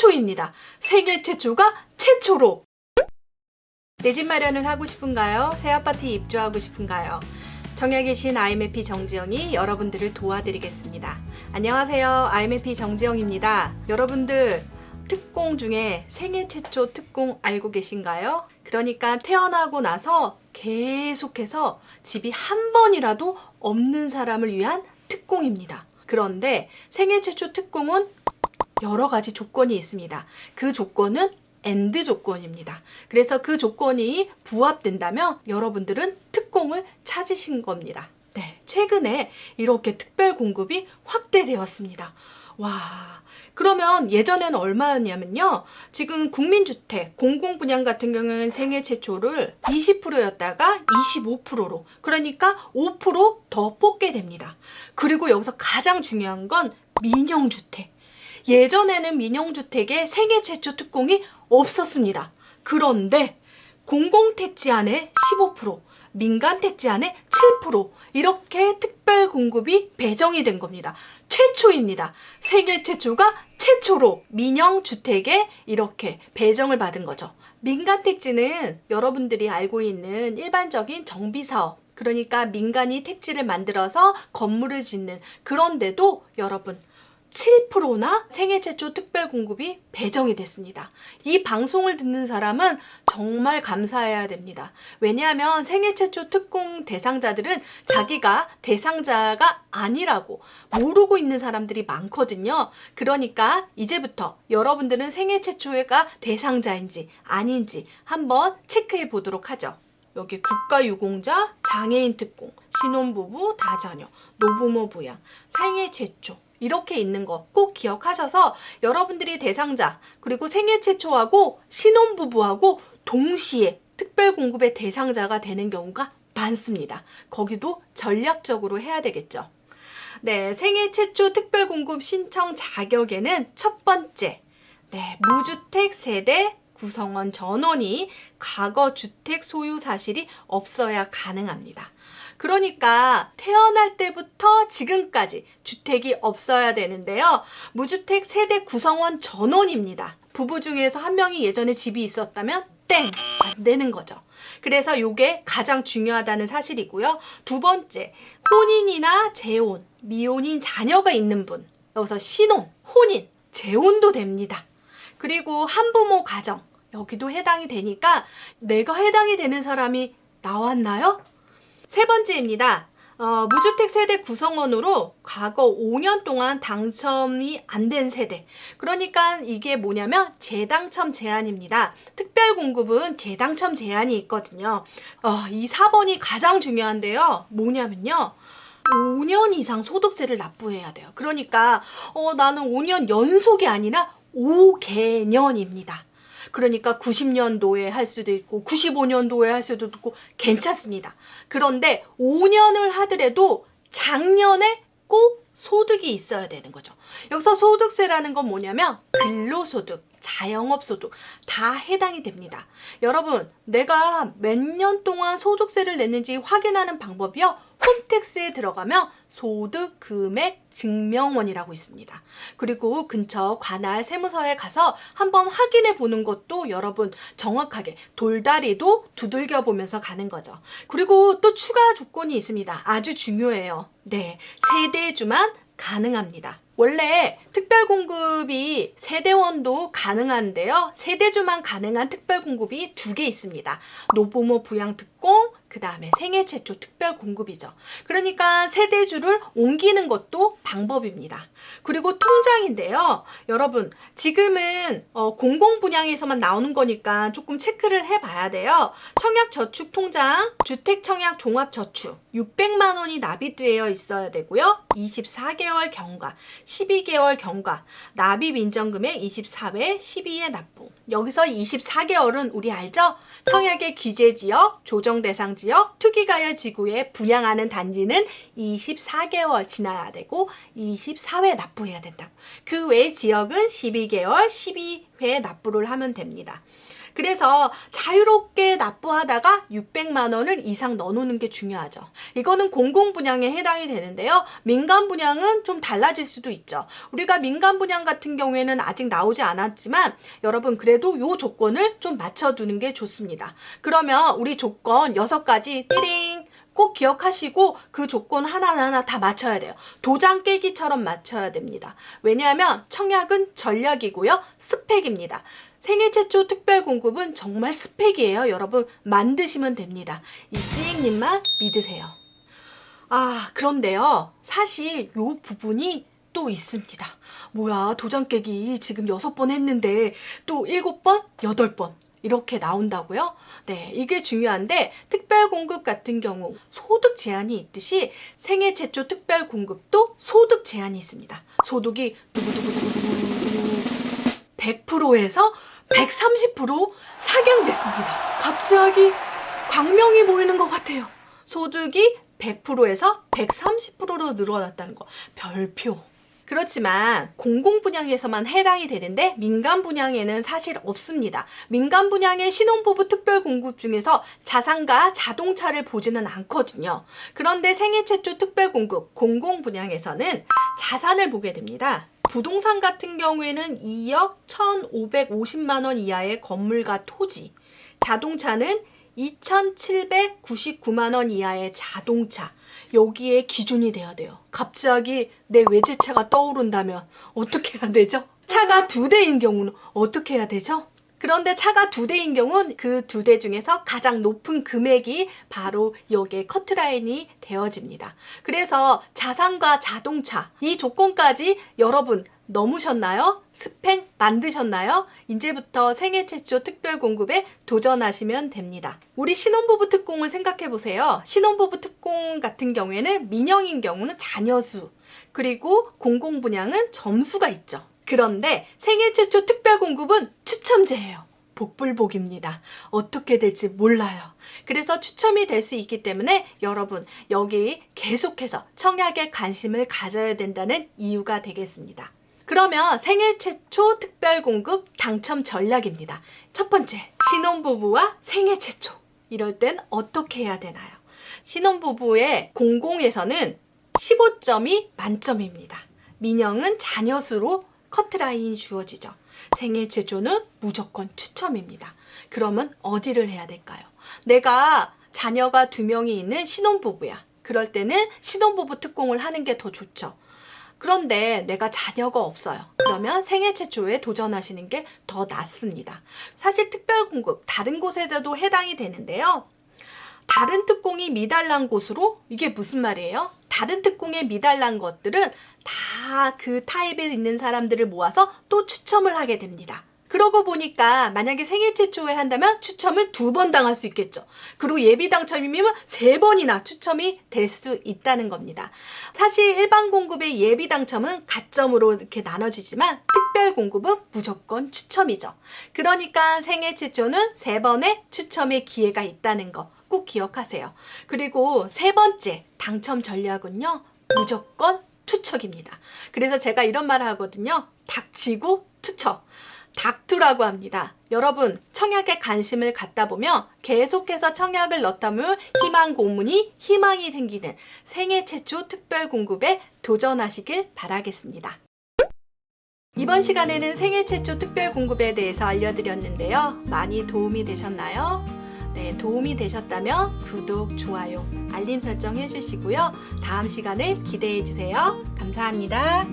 최초입니다. 세계 최초가 최초로. 내 집 마련을 하고 싶은가요? 새 아파트에 입주하고 싶은가요? 청약에 계신 IMFP 정지영이 여러분들을 도와드리겠습니다. 안녕하세요. IMFP 정지영입니다. 여러분들 특공 중에 생애 최초 특공 알고 계신가요? 그러니까 태어나고 나서 계속해서 집이 한 번이라도 없는 사람을 위한 특공입니다. 그런데 생애 최초 특공은 여러 가지 조건이 있습니다. 그 조건은 엔드 조건입니다. 그래서 그 조건이 부합된다면 여러분들은 특공을 찾으신 겁니다. 네, 최근에 이렇게 특별 공급이 확대되었습니다. 와, 그러면 예전에는 얼마였냐면요. 지금 국민주택, 공공분양 같은 경우는 생애 최초를 20%였다가 25%로, 그러니까 5% 더 뽑게 됩니다. 그리고 여기서 가장 중요한 건 민영주택. 예전에는 민영주택에 생애 최초 특공이 없었습니다. 그런데 공공택지 안에 15%, 민간택지 안에 7% 이렇게 특별 공급이 배정이 된 겁니다. 최초입니다. 세계 최초가 최초로 민영주택에 이렇게 배정을 받은 거죠. 민간택지는 여러분들이 알고 있는 일반적인 정비사업, 그러니까 민간이 택지를 만들어서 건물을 짓는 그런데도 여러분 7%나 생애 최초 특별 공급이 배정이 됐습니다. 이 방송을 듣는 사람은 정말 감사해야 됩니다. 왜냐하면 생애 최초 특공 대상자들은 자기가 대상자가 아니라고 모르고 있는 사람들이 많거든요. 그러니까 이제부터 여러분들은 생애 최초가 대상자인지 아닌지 한번 체크해 보도록 하죠. 여기 국가유공자, 장애인 특공, 신혼부부, 다자녀, 노부모 부양, 생애 최초 이렇게 있는 거 꼭 기억하셔서 여러분들이 대상자 그리고 생애 최초하고 신혼부부하고 동시에 특별공급의 대상자가 되는 경우가 많습니다. 거기도 전략적으로 해야 되겠죠. 네, 생애 최초 특별공급 신청 자격에는 첫 번째, 네, 무주택 세대 구성원 전원이 과거 주택 소유 사실이 없어야 가능합니다. 그러니까 태어날 때부터 지금까지 주택이 없어야 되는데요. 무주택 세대 구성원 전원입니다. 부부 중에서 한 명이 예전에 집이 있었다면 땡! 안 되는 거죠. 그래서 이게 가장 중요하다는 사실이고요. 두 번째, 혼인이나 재혼, 미혼인 자녀가 있는 분. 여기서 신혼, 혼인, 재혼도 됩니다. 그리고 한부모 가정, 여기도 해당이 되니까 내가 해당이 되는 사람이 나왔나요? 세 번째입니다. 무주택 세대 구성원으로 과거 5년 동안 당첨이 안 된 세대. 그러니까 이게 뭐냐면 재당첨 제한입니다. 특별공급은 재당첨 제한이 있거든요. 이 4번이 가장 중요한데요. 뭐냐면요. 5년 이상 소득세를 납부해야 돼요. 그러니까 나는 5년 연속이 아니라 5개년입니다. 그러니까 90년도에 할 수도 있고 95년도에 할 수도 있고 괜찮습니다. 그런데 5년을 하더라도 작년에 꼭 소득이 있어야 되는 거죠. 여기서 소득세라는 건 뭐냐면 근로소득, 자영업소득 다 해당이 됩니다. 여러분, 내가 몇 년 동안 소득세를 냈는지 확인하는 방법이요. 홈택스에 들어가면 소득 금액 증명원이라고 있습니다. 그리고 근처 관할 세무서에 가서 한번 확인해 보는 것도 여러분 정확하게 돌다리도 두들겨 보면서 가는 거죠. 그리고 또 추가 조건이 있습니다. 아주 중요해요. 네, 세대주만 가능합니다. 원래 특별공급이 세대원도 가능한데요. 세대주만 가능한 특별공급이 2개 있습니다. 노부모 부양특공, 그 다음에 생애 최초 특별공급이죠. 그러니까 세대주를 옮기는 것도 방법입니다. 그리고 통장인데요. 여러분, 지금은 공공분양에서만 나오는 거니까 조금 체크를 해봐야 돼요. 청약저축통장, 주택청약종합저축 600만 원이 납입되어 있어야 되고요. 24개월 경과, 12개월 경과, 납입 인정금액 24회, 12회 납부. 여기서 24개월은 우리 알죠? 청약의 규제지역, 조정대상지역, 투기가열 지구에 분양하는 단지는 24개월 지나야 되고 24회 납부해야 된다고. 그 외 지역은 12개월, 12회 납부를 하면 됩니다. 그래서 자유롭게 납부하다가 600만 원을 이상 넣어놓는 게 중요하죠. 이거는 공공분양에 해당이 되는데요. 민간분양은 좀 달라질 수도 있죠. 우리가 민간분양 같은 경우에는 아직 나오지 않았지만 여러분 그래도 이 조건을 좀 맞춰두는 게 좋습니다. 그러면 우리 조건 6가지 띠링 꼭 기억하시고 그 조건 하나하나 다 맞춰야 돼요. 도장 깨기처럼 맞춰야 됩니다. 왜냐하면 청약은 전략이고요. 스펙입니다. 생애 최초 특별 공급은 정말 스펙이에요. 여러분 만드시면 됩니다. 이 스익님만 믿으세요. 그런데요. 사실 이 부분이 또 있습니다. 뭐야, 도장 깨기 지금 6번 했는데 또 7번, 8번 이렇게 나온다고요? 네, 이게 중요한데 특별 공급 같은 경우 소득 제한이 있듯이 생애 최초 특별 공급도 소득 제한이 있습니다. 소득이 두구두구두구두구 100%에서 130% 상향됐습니다. 갑자기 광명이 보이는 것 같아요. 소득이 100%에서 130%로 늘어났다는 거. 별표. 그렇지만 공공분양에서만 해당이 되는데 민간분양에는 사실 없습니다. 민간분양의 신혼부부 특별공급 중에서 자산과 자동차를 보지는 않거든요. 그런데 생애 최초 특별공급 공공분양에서는 자산을 보게 됩니다. 부동산 같은 경우에는 2억 1,550만 원 이하의 건물과 토지, 자동차는 2,799만 원 이하의 자동차, 여기에 기준이 돼야 돼요. 갑자기 내 외제차가 떠오른다면 어떻게 해야 되죠? 차가 2대인 경우는 어떻게 해야 되죠? 그런데 차가 2대인 경우는 그 2대 중에서 가장 높은 금액이 바로 여기에 커트라인이 되어집니다. 그래서 자산과 자동차, 이 조건까지 여러분 넘으셨나요? 스펙 만드셨나요? 이제부터 생애 최초 특별 공급에 도전하시면 됩니다. 우리 신혼부부 특공을 생각해 보세요. 신혼부부 특공 같은 경우에는 민영인 경우는 자녀수, 그리고 공공분양은 점수가 있죠. 그런데 생애 최초 특별 공급은 추첨제예요. 복불복입니다. 어떻게 될지 몰라요. 그래서 추첨이 될 수 있기 때문에 여러분 여기 계속해서 청약에 관심을 가져야 된다는 이유가 되겠습니다. 그러면 생애 최초 특별 공급 당첨 전략입니다. 첫 번째, 신혼부부와 생애 최초. 이럴 땐 어떻게 해야 되나요? 신혼부부의 공공에서는 15점이 만점입니다. 민영은 자녀수로 커트라인이 주어지죠. 생애 최초는 무조건 추첨입니다. 그러면 어디를 해야 될까요? 내가 자녀가 2명이 있는 신혼부부야. 그럴 때는 신혼부부 특공을 하는 게 더 좋죠. 그런데 내가 자녀가 없어요. 그러면 생애 최초에 도전하시는 게 더 낫습니다. 사실 특별공급 다른 곳에도 해당이 되는데요. 다른 특공이 미달난 곳으로, 이게 무슨 말이에요? 다른 특공에 미달난 것들은 다 그 타입에 있는 사람들을 모아서 또 추첨을 하게 됩니다. 그러고 보니까 만약에 생애 최초에 한다면 추첨을 2번 당할 수 있겠죠. 그리고 예비 당첨이면 3번이나 추첨이 될 수 있다는 겁니다. 사실 일반 공급의 예비 당첨은 가점으로 이렇게 나눠지지만 특별 공급은 무조건 추첨이죠. 그러니까 생애 최초는 3번의 추첨의 기회가 있다는 거 꼭 기억하세요. 그리고 3번째 당첨 전략은요, 무조건 투척입니다. 그래서 제가 이런 말을 하거든요. 닥치고 투척. 닥투라고 합니다. 여러분 청약에 관심을 갖다 보면 계속해서 청약을 넣다 보면 희망 고문이 희망이 생기는 생애 최초 특별 공급에 도전하시길 바라겠습니다. 이번 시간에는 생애 최초 특별 공급에 대해서 알려드렸는데요. 많이 도움이 되셨나요? 네, 도움이 되셨다면 구독, 좋아요, 알림 설정 해주시고요. 다음 시간을 기대해 주세요. 감사합니다.